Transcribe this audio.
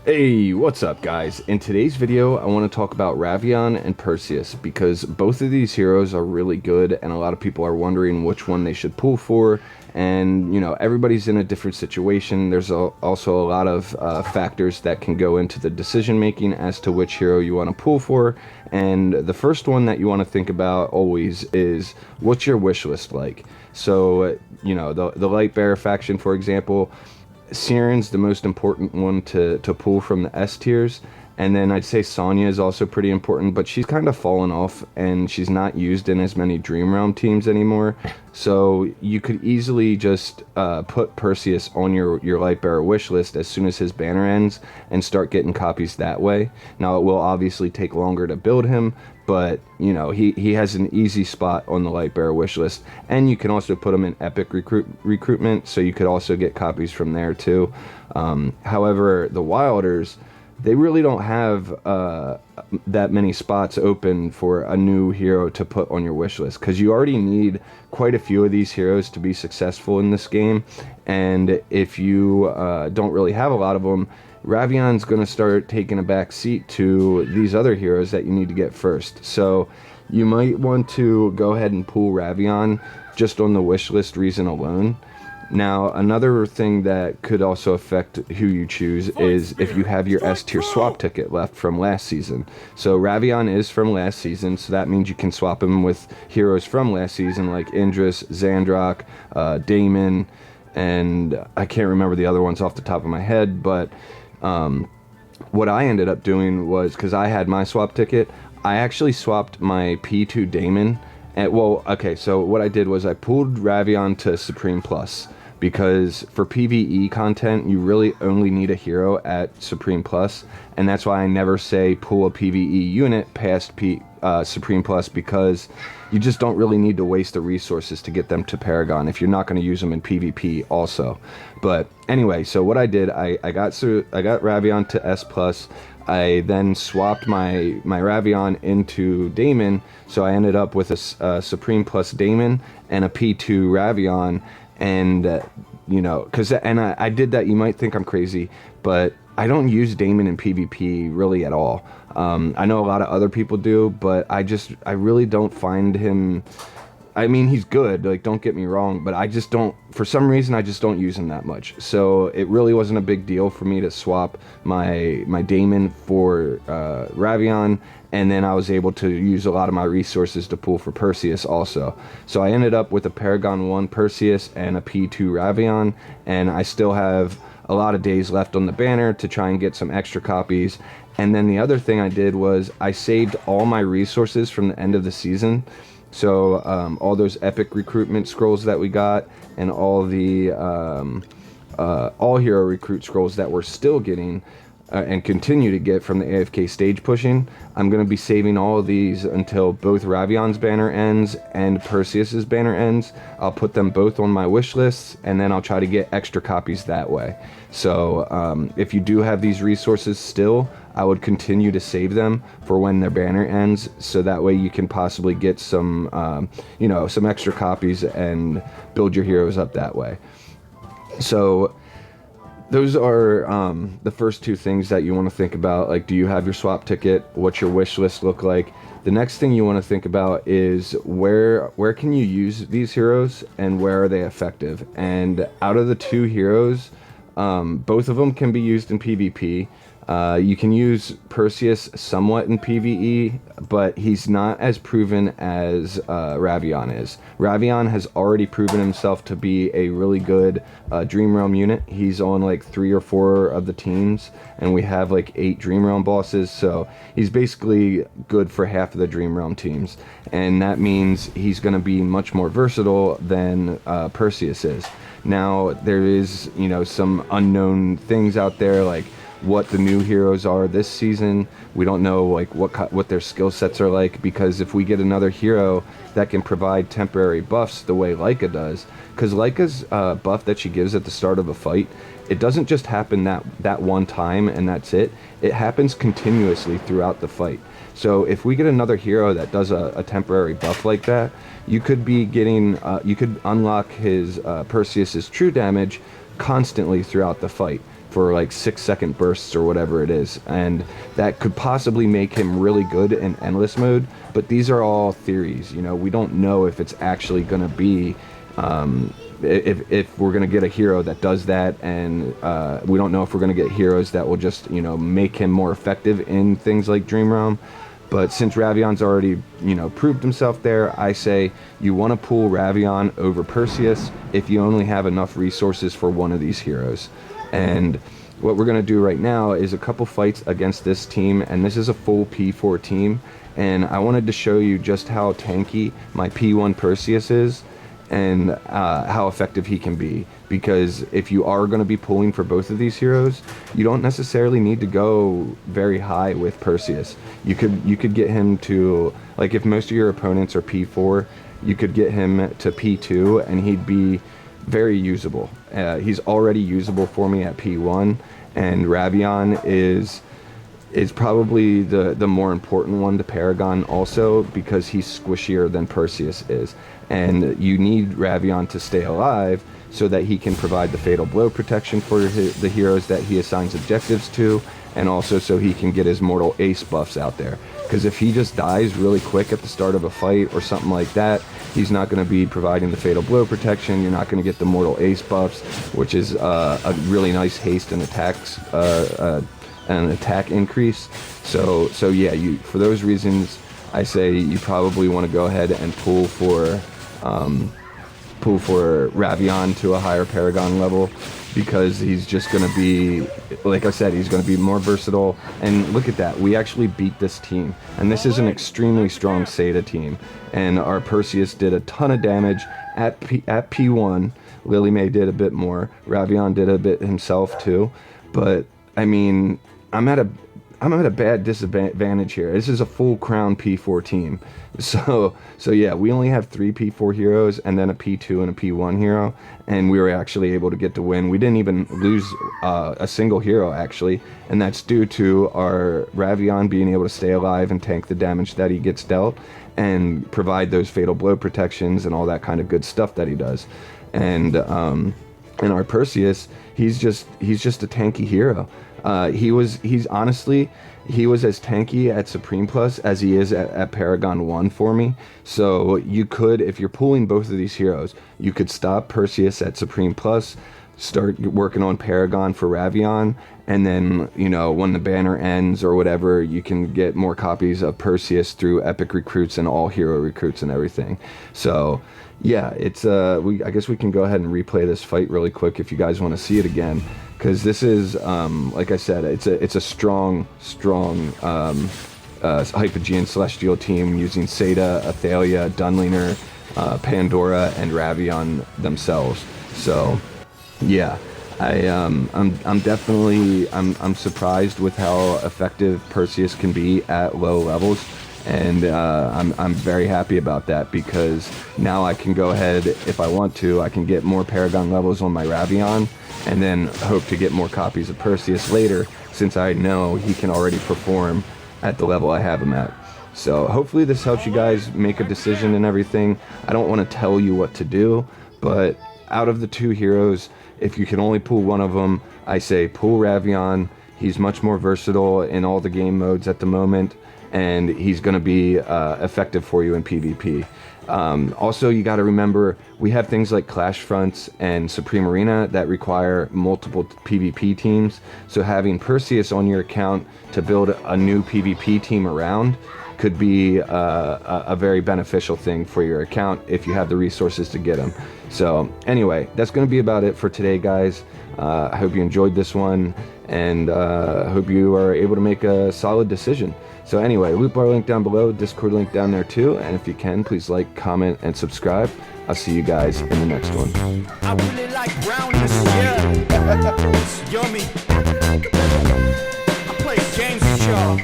Hey, what's up guys? In today's video, I want to talk about Ravion and Perseus because both of these heroes are really good and a lot of people are wondering which one they should pull for. And, everybody's in a different situation. There's also a lot of factors that can go into the decision making as to which hero you want to pull for. And the first one that you want to think about always is, what's your wish list like? So, the Lightbearer faction, for example, Siren's the most important one to pull from the S tiers, and then I'd say Sonya is also pretty important, but she's kind of fallen off and she's not used in as many Dream Realm teams anymore. So you could easily just put Perseus on your Lightbearer wish list as soon as his banner ends and start getting copies that way. Now it will obviously take longer to build him, but he has an easy spot on the Lightbearer wish list, and you can also put him in epic recruitment, so you could also get copies from there too. However, the Wilders, they really don't have that many spots open for a new hero to put on your wish list, because you already need quite a few of these heroes to be successful in this game, and if you don't really have a lot of them, Ravion's going to start taking a back seat to these other heroes that you need to get first. So you might want to go ahead and pull Ravion just on the wish list reason alone. Now, another thing that could also affect who you choose is if you have your S tier swap ticket left from last season. So Ravion is from last season, so that means you can swap him with heroes from last season like Indris, Zandrock, Damon, and I can't remember the other ones off the top of my head, but what I ended up doing was, because I had my swap ticket, I actually swapped my P2 Damon. So what I did was I pulled Ravion to Supreme Plus, because for PvE content, you really only need a hero at Supreme Plus, and that's why I never say pull a PvE unit past Supreme Plus, because you just don't really need to waste the resources to get them to Paragon if you're not going to use them in PvP also. But anyway, so what I did, I got Ravion to S Plus. I then swapped my Ravion into Damon, so I ended up with a Supreme Plus Damon and a P2 Ravion, and I did that. You might think I'm crazy, but I don't use Damon in PvP really at all. I know a lot of other people do, but I really don't find him. I mean, he's good, like, don't get me wrong, but for some reason, I just don't use him that much. So it really wasn't a big deal for me to swap my Damon for Ravion, and then I was able to use a lot of my resources to pull for Perseus also. So I ended up with a Paragon 1 Perseus and a P2 Ravion, and I still have a lot of days left on the banner to try and get some extra copies. And then the other thing I did was I saved all my resources from the end of the season. So all those epic recruitment scrolls that we got, and all the all hero recruit scrolls that we're still getting and continue to get from the AFK stage pushing, I'm going to be saving all of these until both Ravion's banner ends and Perseus's banner ends. I'll put them both on my wish lists, and then I'll try to get extra copies that way. So if you do have these resources still, I would continue to save them for when their banner ends, so that way you can possibly get some some extra copies and build your heroes up that way. So those are the first two things that you want to think about. Like, do you have your swap ticket? What's your wish list look like? The next thing you want to think about is where can you use these heroes and where are they effective? And out of the two heroes, both of them can be used in PvP. You can use Perseus somewhat in PvE, but he's not as proven as Ravion is. Ravion has already proven himself to be a really good Dream Realm unit. He's on like 3 or 4 of the teams, and we have like 8 Dream Realm bosses, so he's basically good for half of the Dream Realm teams. And that means he's going to be much more versatile than Perseus is. Now, there is, some unknown things out there, like what the new heroes are this season. We don't know like what their skill sets are like, because if we get another hero that can provide temporary buffs the way Leica does, because Leica's buff that she gives at the start of a fight, it doesn't just happen that one time and that's it. It happens continuously throughout the fight. So if we get another hero that does a temporary buff like that, you could be getting you could unlock his Perseus's true damage constantly throughout the fight. for like 6-second bursts or whatever it is, and that could possibly make him really good in endless mode. But these are all theories, you know. We don't know if it's actually going to be if we're going to get a hero that does that, and we don't know if we're going to get heroes that will just, you know, make him more effective in things like Dream Realm. But since Ravion's already, you know, proved himself there, I say you want to pull Ravion over Perseus if you only have enough resources for one of these heroes. And what we're going to do right now is a couple fights against this team, and this is a full P4 team, and I wanted to show you just how tanky my P1 Perseus is, and how effective he can be. Because if you are going to be pulling for both of these heroes, you don't necessarily need to go very high with Perseus. You could get him to, like, if most of your opponents are P4, you could get him to P2 and he'd be very usable. He's already usable for me at P1, and Ravion is probably the more important one to Paragon also, because he's squishier than Perseus is. And you need Ravion to stay alive so that he can provide the fatal blow protection for the heroes that he assigns objectives to, and also so he can get his mortal ace buffs out there. Because if he just dies really quick at the start of a fight or something like that, he's not going to be providing the fatal blow protection. You're not going to get the mortal ace buffs, which is a really nice haste and attacks an attack increase. So yeah, for those reasons, I say you probably want to go ahead and pull for Ravion to a higher Paragon level, because he's just going to be, like I said, he's going to be more versatile. And look at that, we actually beat this team, and this is an extremely strong Seda team, and our Perseus did a ton of damage at P1. Lily May did a bit more, Ravion did a bit himself too, but I mean, I'm at a bad disadvantage here. This is a full crown P4 team. So yeah, we only have 3 P4 heroes and then a P2 and a P1 hero, and we were actually able to get the win. We didn't even lose a single hero, actually, and that's due to our Ravion being able to stay alive and tank the damage that he gets dealt and provide those fatal blow protections and all that kind of good stuff that he does. And our Perseus, he's just a tanky hero. He was as tanky at Supreme Plus as he is at Paragon 1 for me. So you could, if you're pulling both of these heroes, you could stop Perseus at Supreme Plus, start working on Paragon for Ravion, and then, you know, when the banner ends or whatever, you can get more copies of Perseus through epic recruits and all hero recruits and everything. So yeah, it's I guess we can go ahead and replay this fight really quick if you guys want to see it again, because this is like I said, it's a strong Hypogean Celestial team using Seda, Athalia, Dunlinger, Pandora, and Ravion themselves. So yeah, I'm definitely surprised with how effective Perseus can be at low levels, and I'm very happy about that, because now I can go ahead, if I want to, I can get more Paragon levels on my Ravion, and then hope to get more copies of Perseus later, since I know he can already perform at the level I have him at. So hopefully this helps you guys make a decision and everything. I don't want to tell you what to do, but out of the 2 heroes, if you can only pull one of them, I say pull Ravion. He's much more versatile in all the game modes at the moment, and he's going to be effective for you in PvP. Also, you got to remember, we have things like Clash Fronts and Supreme Arena that require multiple PvP teams, so having Perseus on your account to build a new PvP team around could be a very beneficial thing for your account if you have the resources to get him. So anyway, that's going to be about it for today, guys. I hope you enjoyed this one, and hope you are able to make a solid decision. So anyway, loot bar link down below, Discord link down there too, and if you can, please like, comment, and subscribe. I'll see you guys in the next one. I really like brownness, yeah. It's yummy. I play games with y'all.